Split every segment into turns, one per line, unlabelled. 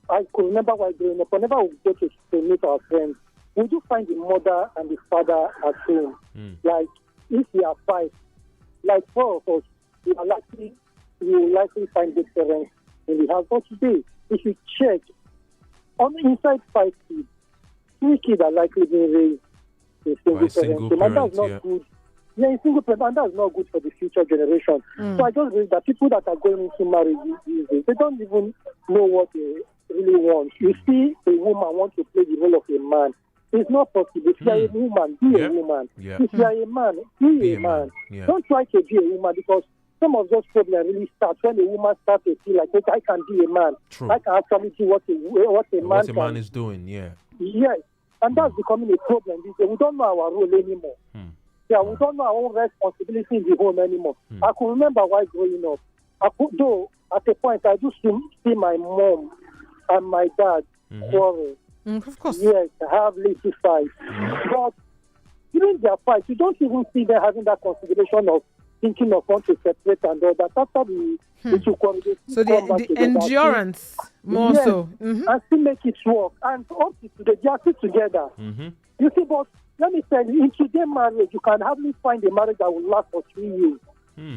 I could remember while growing up, whenever we go to meet our friends, we do find the mother and the father at home. Like, if we are five, like four of us, we will likely find the parents in the house. But today, if you check, inside 5 kids, 3 kids are likely being raised in single parents. And that's not good. Yeah, in single parents, and that's not good for the future generation. So I just read that people that are going into marriage these days, they don't even know what they really want. You see a woman want to play the role of a man. It's not possible. If you are a woman, be a woman. If you are a man, be a man. Don't try to be a woman, because some of those problems really start when a woman starts to feel like, okay, I can be a man.
True.
I can actually do what a
man is doing. Yes,
and that's becoming a problem these days. We don't know our role anymore. Yeah, we don't know our own responsibility in the home anymore. I can remember while growing up, though at a point I do see my mom and my dad quarrel.
Of course.
Yes, I have little fights. But during their fights, you don't even see them having that consideration of thinking of want to separate and all that. After the little quarrel,
so the endurance more so.
And still make it work. And up to today, they are still together. You see, but let me tell you, in today's marriage, you can hardly find a marriage that will last for 3 years.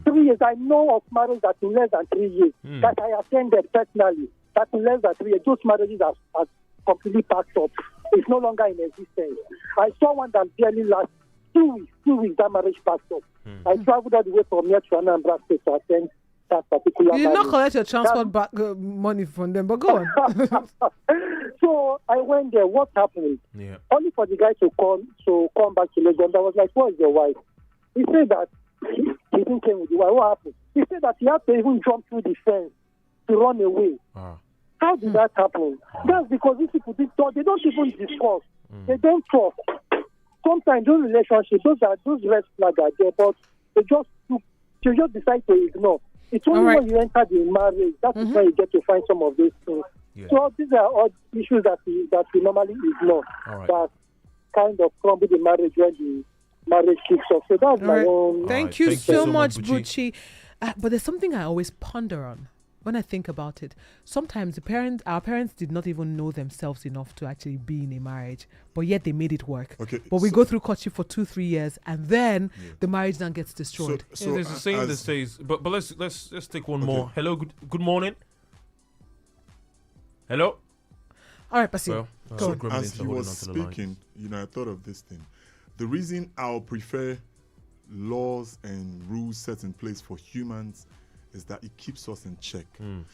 3 years. I know of marriage that in less than 3 years that I attended personally. That in less than 3 years, those marriages are completely packed up. It's no longer in existence. I saw one that barely lasted 2 weeks, that marriage packed up. I traveled all the way from here to Anambra State to attend that particular
marriage. You did not collect your transport money from them, but go on.
So I went there. What happened? Only for the guy to come back to Lagos. I was like, "Where is your wife?" He said that he didn't come with the wife. What happened? He said that he had to even jump through the fence to run away. How did that happen? That's because these people they don't even discuss. They don't talk. Sometimes those relationships, those red flags are there, but they just decide to ignore. It's only when you enter the marriage that is when you get to find some of these things. So these are all issues that we normally ignore. That kind of crumble the marriage when the marriage kicks off. So that's my own.
Thank you so much, Buchi. But there's something I always ponder on when I think about it. Sometimes our parents did not even know themselves enough to actually be in a marriage, but yet they made it work. But we go through courtship for 2-3 years, and then the marriage then gets destroyed.
So there's a saying that says, but let's take one more. Hello, good morning. Hello.
All right, Basil.
As you were speaking, I thought of this thing. The reason I'll prefer laws and rules set in place for humans is that it keeps us in check.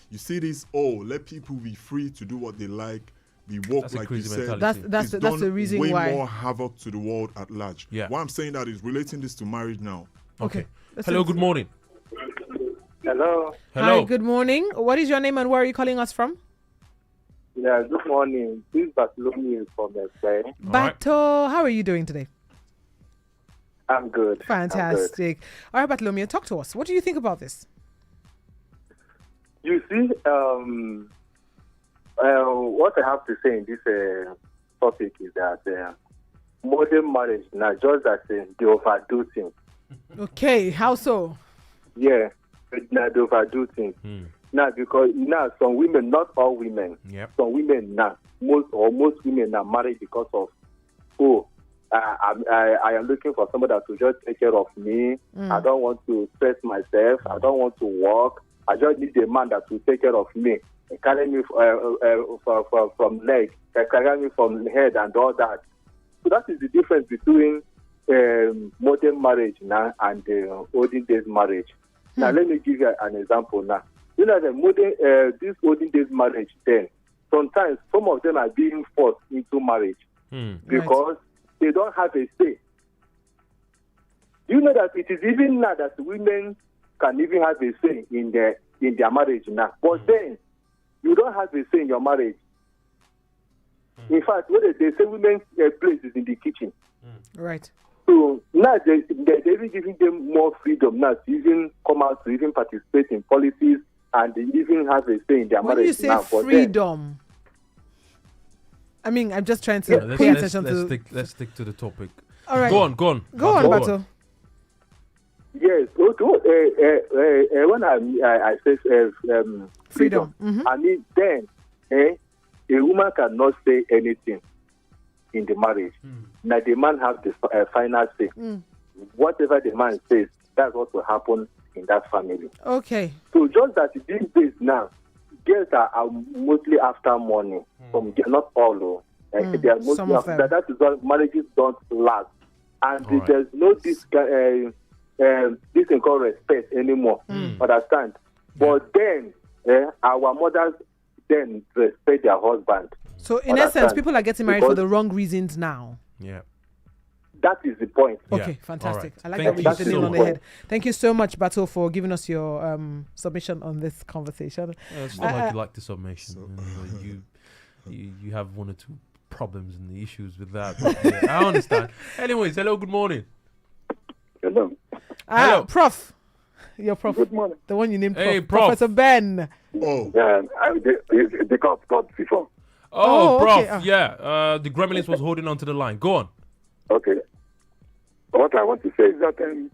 You see this, let people be free to do what they like, be woke, like you said.
That's the reason why.
Way more havoc to the world at large. Why I'm saying that is relating this to marriage now.
Okay. Hello, good morning.
Hello.
Hi, good morning. What is your name and where are you calling us from?
Yeah, good morning. This is Bartholomew from Spain.
Bato, how are you doing today?
I'm good.
Fantastic. All right, Bartholomew, talk to us. What do you think about this?
You see, what I have to say in this topic is that modern marriage, not just that they overdo things.
Okay, how so?
Yeah, they overdo things. Now, because some women, not all women, some women most women are married because of, I am looking for somebody that will just take care of me. I don't want to stress myself. I don't want to work. I just need a man that will take care of me, carry me from leg, carry me from head and all that. So that is the difference between modern marriage now and olden days marriage. Now let me give you an example now. The modern, this olden days marriage then, sometimes some of them are being forced into marriage because they don't have a say. You know that it is even now that women can even have a say in their marriage now. But then, you don't have a say in your marriage. In fact, what they say women's place is in the kitchen.
Right.
So now they're even giving them more freedom now to even come out, to even participate in policies, and they even have a say in their marriage.
When you say
now,
freedom, I mean, I'm just trying to pay attention to...
Let's stick to the topic.
All right.
Go on,
Bato.
Yes. When I say freedom, I mean then a woman cannot say anything in the marriage. Now the man has the final say. Whatever the man says, that's what will happen in that family.
Okay.
So just that these days now, girls are mostly after money. Not all, they are mostly after that. That is why marriages don't last, and there's no this thing called respect anymore. Understand? But then our mothers then respect their husband.
So in essence, people are getting married for the wrong reasons now.
Yeah.
That is the point.
Okay, fantastic.
Right.
I like that we hit it on the head. Thank you so much, Bato, for giving us your submission on this conversation.
It's not like you like the submission. You have one or two problems and the issues with that. But, I understand. Anyways, hello, good morning.
Hello.
Hello.
Prof. Your prof.
Good morning.
The one you named
Hey,
Professor Ben.
Oh. Yeah, the cop called before.
Oh, Prof.
Okay.
Yeah. The Gremlins was holding on to the line. Go on.
Okay. What I want to say is that the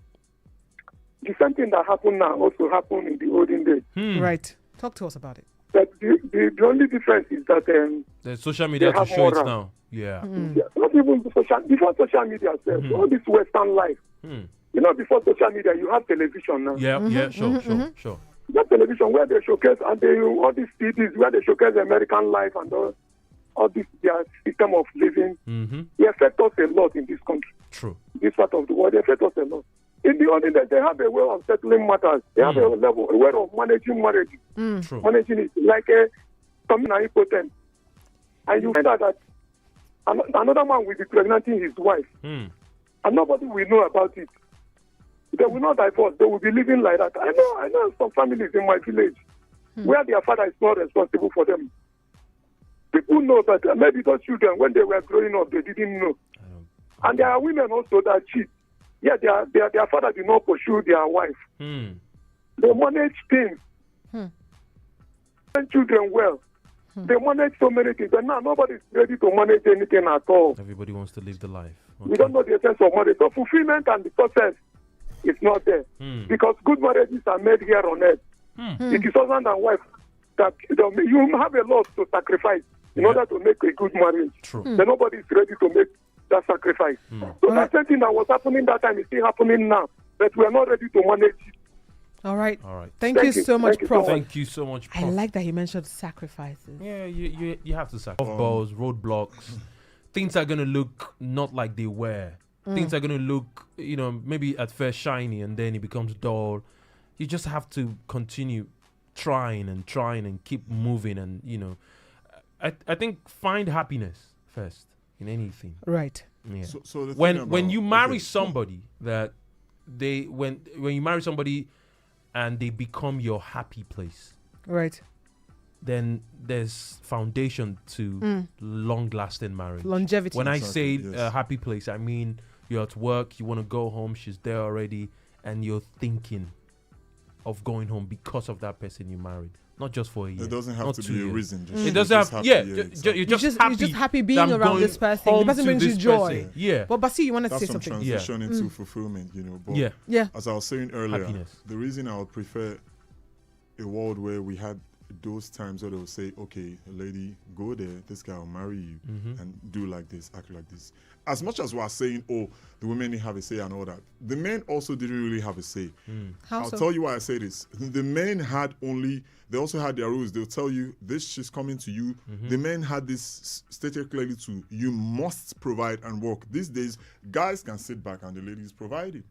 same thing that happened now also happened in the olden days.
Right. Talk to us about it.
But the only difference is that
the social media to show it now. Yeah.
Not even before social media itself. All this Western life. You know, before social media, you have television now.
Yeah, sure.
You have television where they showcase and all these CDs where they showcase American life and all this their system of living. They affect us a lot in this country.
True.
This part of the world, they affect us a lot. In the olden days, they have a way of settling matters. They have a way of managing marriage.
True.
Managing it like something impotent. And you find out that another man will be pregnanting his wife. And nobody will know about it. They will not divorce. They will be living like that. I know some families in my village where their father is not responsible for them. People know that maybe those children, when they were growing up, they didn't know. And there are women also that cheat. Yeah, their father did not pursue their wife. They manage things. Children well. They manage so many things. But now nobody is ready to manage anything at all.
Everybody wants to live the life. Okay.
We don't know the essence of marriage. So fulfillment and the process is not there. Because good marriages are made here on earth. It is husband and wife that you have a lot to sacrifice in order to make a good marriage.
True.
Then nobody is ready to make that sacrifice. So that same thing that was happening that time is still happening now. But we are not ready to manage it.
All right. Thank you so much, Prof.
Thank you so much, Prof.
I like that he mentioned sacrifices.
Yeah, you have to sacrifice. Balls, roadblocks. Things are going to look not like they were. Things are going to look, maybe at first shiny and then it becomes dull. You just have to continue trying and keep moving and, I think find happiness first in anything.
Right.
Yeah.
So the
when you marry somebody that when you marry somebody and they become your happy place.
Right.
Then there's foundation to long-lasting marriage.
Longevity.
When I say happy place, I mean you're at work, you want to go home, she's there already, and you're thinking of going home because of that person you married. Not just for a year.
It doesn't have to be a reason.
It doesn't have. You're just happy
being around this person. The person brings you joy.
Yeah.
But Basi, you wanted to say
some
something.
transition into fulfillment, But
yeah.
As I was saying earlier,
happiness.
The reason I would prefer a world where we had those times where they will say, okay, lady, go there, this guy will marry you and do like this, act like this. As much as we are saying, oh, the women didn't have a say and all that, the men also didn't really have a say. I'll tell you why I say this. The men they also had their rules. They'll tell you, this she's coming to you. The men had this stated clearly to, you must provide and work. These days, guys can sit back and the ladies providing.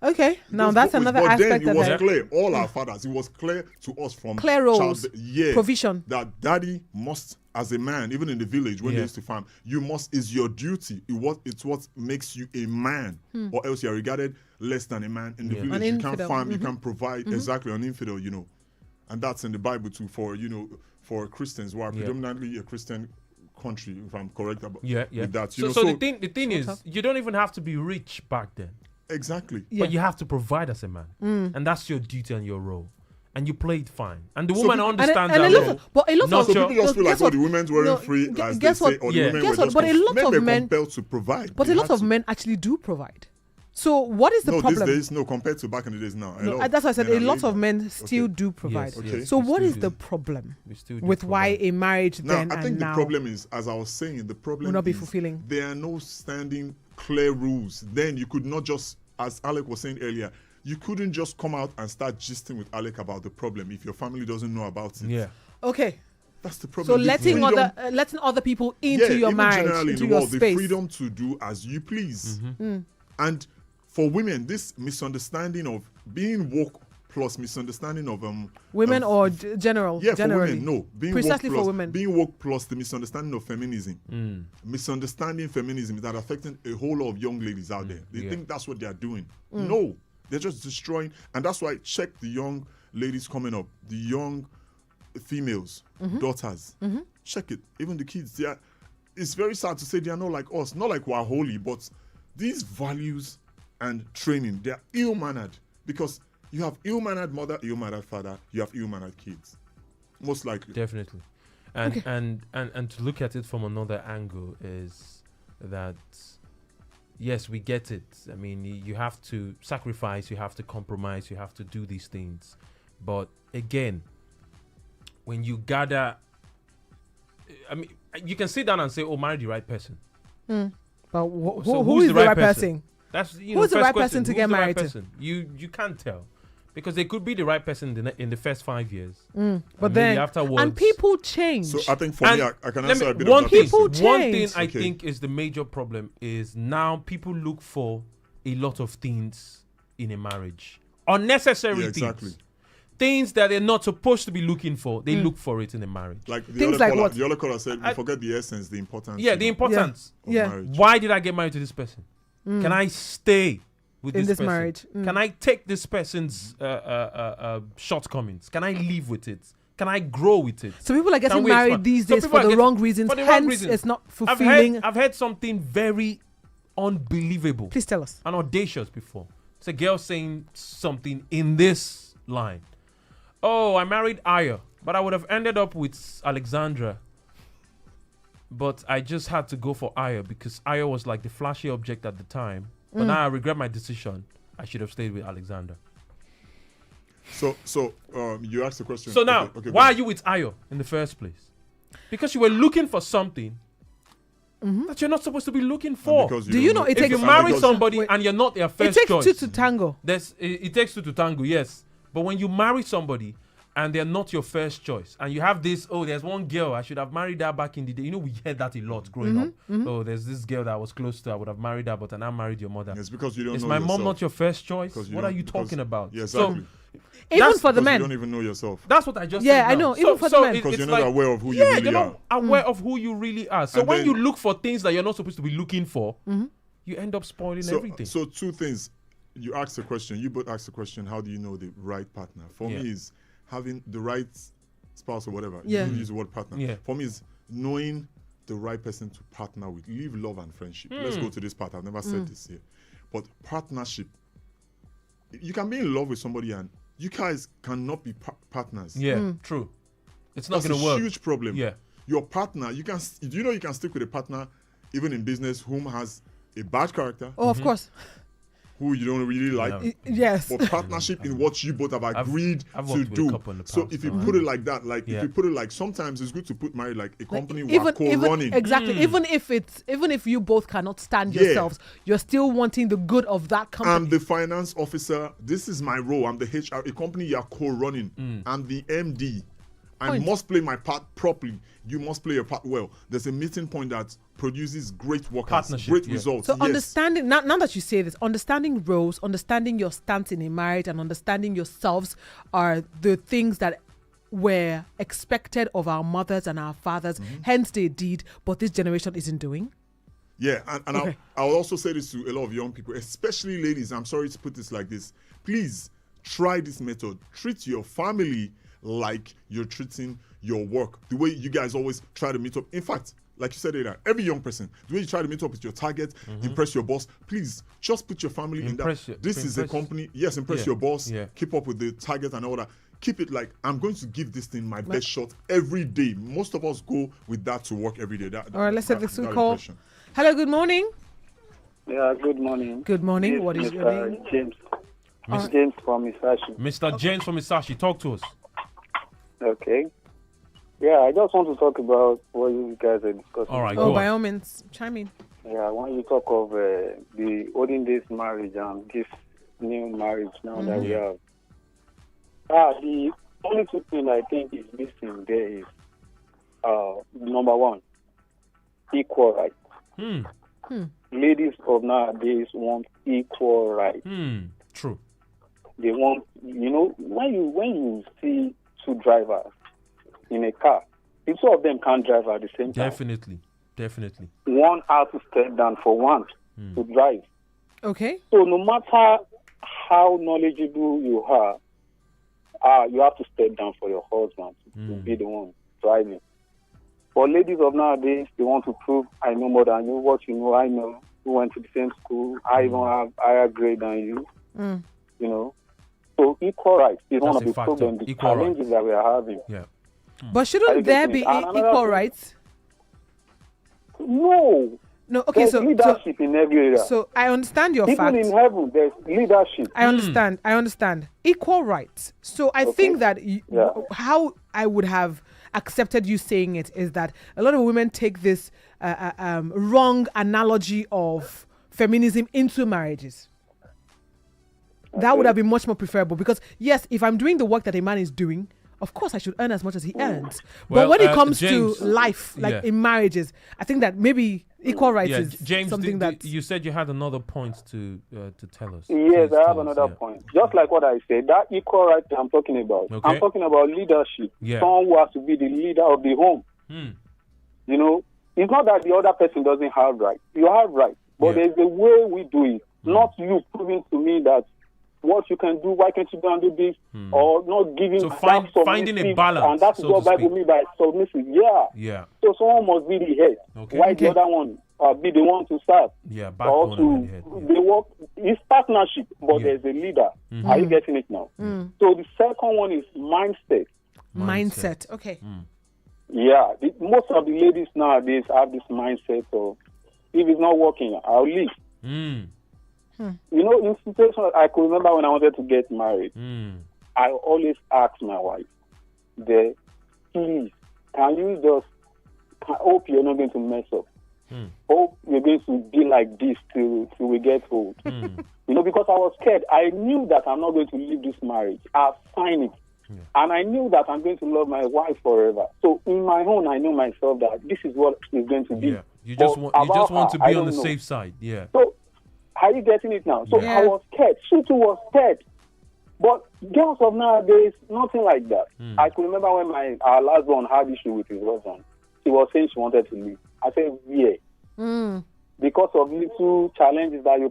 Okay, now that's another aspect
of it. But then it was clear, all our fathers, it was clear to us from
clear roles, provision.
That daddy must, as a man, even in the village when they used to farm, is your duty. It's what makes you a man, or else you're regarded less than a man in the village. You can't farm, you can't provide. Exactly, an infidel, and that's in the Bible too for Christians who are predominantly a Christian country, if I'm correct about with that.
So the thing is, you don't even have to be rich back then.
Exactly.
But you have to provide as a man, and that's your duty and your role. And you play it fine, and the woman understands that role.
But a lot of
people just feel like the women's weren't free, as they say, or the women were just men were compelled to provide.
But a lot of men actually do provide. So what is the problem?
These days, compared to back in the days now.
That's why I said a lot of men still do provide.
Yes, yes,
so what is the problem with why a marriage then and now?
I think the problem is, as I was saying, the problem
will not be
is
fulfilling.
There are no standing clear rules. Then you could not just, as Alec was saying earlier, you couldn't just come out and start gisting with Alec about the problem if your family doesn't know about it.
Yeah.
Okay.
That's the problem.
So letting other people into your marriage, into your space.
The freedom to do as you please. And for women, this misunderstanding of being woke plus misunderstanding of
women or general.
Yeah,
generally.
for women, no. Being
precisely
woke plus,
for women.
Being woke plus the misunderstanding of feminism. Misunderstanding feminism is that affecting a whole lot of young ladies out there. They think that's what they're doing. No, they're just destroying. And that's why check the young ladies coming up, the young females, daughters. Check it. Even the kids, it's very sad to say they are not like us. Not like we're holy, but these values and training, they are ill-mannered because you have ill-mannered mother, ill-mannered father, you have ill-mannered kids. Most likely.
Definitely. And to look at it from another angle is that, yes, we get it. I mean, you have to sacrifice, you have to compromise, you have to do these things. But again, when you gather, I mean, you can sit down and say, oh, marry the right person.
But who is the right person?
That's
who's the right person to get married to?
You can't tell, because they could be the right person in the first 5 years,
but then
afterwards,
and people change.
So I think for me, I can answer a bit
one
of
thing.
that.
One thing I think is the major problem is now people look for a lot of things in a marriage, unnecessary things. Things that they're not supposed to be looking for, they look for it in a marriage.
Like the other caller said, you forget the essence, the importance.
Yeah, the importance.
Of marriage.
Why did I get married to this person? Can I stay with this person?
Marriage?
Can I take this person's shortcomings? Can I live with it? Can I grow with it?
So people are getting married these days for the wrong reasons. Hence, it's not fulfilling.
I've heard something very unbelievable.
Please tell us.
And audacious before. It's a girl saying something in this line. Oh, I married Aya, but I would have ended up with Alexandra. But I just had to go for Aya because Aya was like the flashy object at the time. But now I regret my decision. I should have stayed with Alexandra.
So you asked the question.
So now, why are you with Aya in the first place? Because you were looking for something that you're not supposed to be looking for.
Do you know
if you marry somebody and you're not their first choice?
It takes two to tango.
It takes two to tango, yes. But when you marry somebody and they're not your first choice, and you have this, oh, there's one girl, I should have married her back in the day. You know, we heard that a lot growing up. Oh, there's this girl that I was close to, I would have married her, but I now married your mother.
It's because you don't know
yourself. Is my mom not your first choice? What are you talking about?
Yeah, exactly.
So, even for the men.
You don't even know yourself.
That's what I just said.
Yeah, I know. Even for the men.
Because you're not aware of who you really are.
You're not aware of who you really are. So when you look for things that you're not supposed to be looking for, you end up spoiling everything.
So two things. You asked the question. You both asked the question. How do you know the right partner? For me, is having the right spouse or whatever.
Yeah.
You use the word partner.
Yeah.
For me, is knowing the right person to partner with. Leave love and friendship. Let's go to this part. I've never said this here, but partnership. You can be in love with somebody and you guys cannot be partners.
Yeah, true. It's not going to work.
That's a huge problem.
Yeah.
Your partner, you can stick with a partner even in business whom has a bad character.
Oh, of course.
Who you don't really like.
Yes.
But partnership in what you both have agreed to do. So if you put it like that, if you put it like, sometimes it's good to put married like a company we're co-running.
Exactly. Even if you both cannot stand yourselves, you're still wanting the good of that company.
I'm the finance officer. This is my role. I'm the HR. A company you're co-running. I'm the MD. I must play my part properly. You must play your part well. There's a meeting point that produces great workers, great results.
So understanding, now that you say this, understanding roles, understanding your stance in a marriage and understanding yourselves are the things that were expected of our mothers and our fathers. Hence they did, but this generation isn't doing.
Yeah, and I'll also say this to a lot of young people, especially ladies. I'm sorry to put this like this. Please try this method. Treat your family like you're treating your work. The way you guys always try to meet up. In fact, like you said earlier, every young person, the way you try to meet up with your target, impress your boss, please just put your family in that. This is a company. Yes, impress your boss. Yeah. Keep up with the target and all that. Keep it like, I'm going to give this thing my best shot every day. Most of us go with that to work every day.
All right, let's have this call. Hello, good morning.
Yeah, good morning.
Good morning. What is your name?
James. James from Isashi.
Mr. James from Isashi, talk to us.
Okay. Yeah, I just want to talk about what you guys are discussing.
All right,
Oh,
go
by
on.
all means, chime in.
Yeah, when you talk of the olden days marriage and this new marriage now that we have. The only two things I think is missing there is, number one, equal rights. Ladies of nowadays want equal rights.
True.
They want, when you see two drivers in a car, the two of them can't drive at the same time.
Definitely.
One has to step down for one to drive.
Okay.
So no matter how knowledgeable you are, you have to step down for your husband to be the one driving. For ladies of nowadays, they want to prove, I know more than you. What you know, I know. We went to the same school. I even have higher grade than you. You know. So equal rights is one of the problems, the challenges that we are having.
Yeah.
But shouldn't there be equal rights?
No.
No, okay,
there's leadership in every area.
So I understand your
Even
fact.
in heaven, there's leadership.
I understand. Equal rights. So I think that how I would have accepted you saying it is that a lot of women take this wrong analogy of feminism into marriages. That would have been much more preferable because, yes, if I'm doing the work that a man is doing, of course I should earn as much as he earns.
Well,
but when it comes
James,
to life, like in marriages, I think that maybe equal rights is
James,
something that...
You said you had another point to tell us.
Yes, I have another point. Just like what I said, that equal right I'm talking about.
Okay.
I'm talking about leadership. Someone who has to be the leader of the home. You know, it's not that the other person doesn't have rights. You have rights, but there's a way we do it. Not you proving to me that what you can do, why can't you go and do this, or not giving
finding a balance.
And that's what Bible means by submissive.
Yeah.
So someone must be the head. Why the other one be the one to serve? Or to they work. It's partnership, but there's a leader. Are you getting it now? So the second one is mindset.
Okay.
Yeah, most of the ladies nowadays have this mindset of, if it's not working, I'll leave. You know, in situations I could remember when I wanted to get married, I always asked my wife, please, can you just, I hope you're not going to mess up. Hope you're going to be like this till we get old. You know, because I was scared. I knew that I'm not going to leave this marriage. I've signed it. And I knew that I'm going to love my wife forever. So in my own, I know myself that this is what it's going to be.
You just want to be on the safe side.
So are you getting it now? So I was scared. She too was scared. But girls of nowadays, nothing like that. I can remember when our last one had issue with his husband. She was saying she wanted to leave. I said, because of little challenges that you're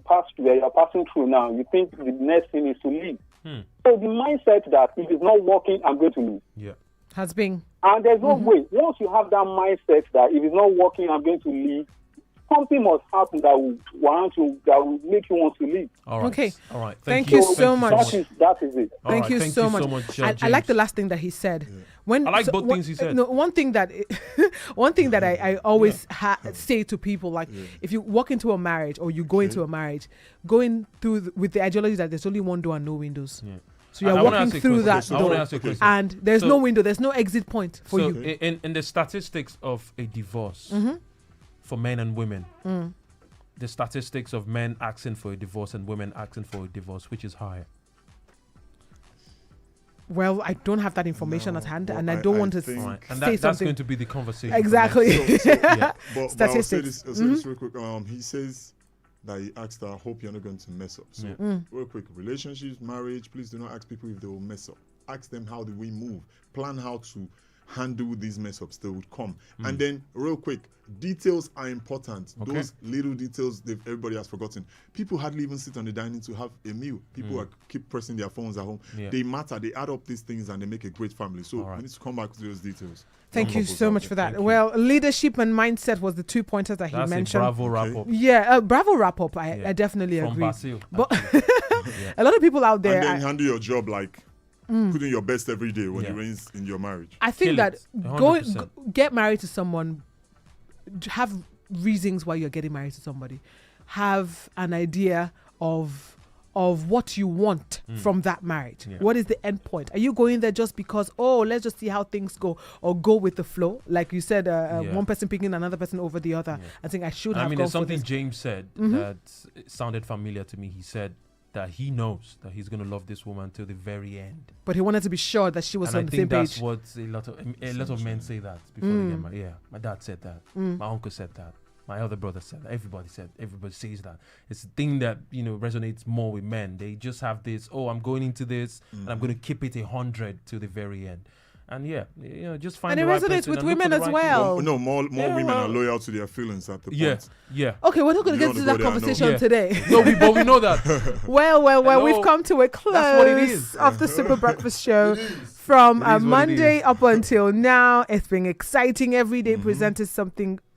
passing through now, you think the next thing is to leave. So the mindset that if it's not working, I'm going to leave.
Has been.
And there's no way. Once you have that mindset that if it's not working, I'm going to leave, something must happen that will make you want to leave.
All right.
Okay.
All right.
Thank you so much.
That is it.
Thank you so much. I like the last thing that he said.
I like both things he said.
No, one thing that I always say to people, like if you walk into a marriage or you go into a marriage, going through with the ideology that there's only one door and no windows. So you're walking through that door, and there's no window, there's no exit point for you.
In the statistics of a divorce for men and women, the statistics of men asking for a divorce and women asking for a divorce, which is higher?
Well, I don't have that information at hand, and I don't want to say something.
That's going to be the conversation.
Exactly.
But
Statistics.
I'll say this real quick. He says that he asked her, I hope you're not going to mess up. So, real quick, relationships, marriage, please do not ask people if they will mess up. Ask them, how do we move? Plan how to handle these mess ups. They would come. And then, real quick, details are important. Those little details everybody has forgotten. People hardly even sit on the dining to have a meal. People keep pressing their phones at home. They matter. They add up these things and they make a great family. So we need to come back to those details.
Thank you so much for that. Well, leadership and mindset was the 2 pointers that he mentioned.
Bravo wrap up.
Yeah, Bravo wrap up. I definitely agree.
Basil,
but a lot of people out there.
And then handle your job like putting your best every day when you're in your marriage.
I think that get married to someone, have reasons why you're getting married to somebody. have an idea of what you want from that marriage. What is the end point? Are you going there just because, let's just see how things go, or go with the flow? Like you said, one person picking another person over the other. I think I should have gone
there's
for
something
this.
James said that sounded familiar to me. He said that he knows that he's going to love this woman till the very end.
But he wanted to be sure that she was on the same page.
I think that's what a lot of men say that before they get married. Yeah, my dad said that. My uncle said that. My other brother said that. Everybody says that. It's the thing that, resonates more with men. They just have this, I'm going into this and I'm going to keep it 100 to the very end. And just find the right person.
And it resonates with women as well.
More women are loyal to their feelings at the point.
Yeah.
Okay, we're not going to get to that conversation today.
No, but we know that.
Well, we've come to a close of the Super Breakfast Show. From Monday up until now, it's been exciting. Every day presents something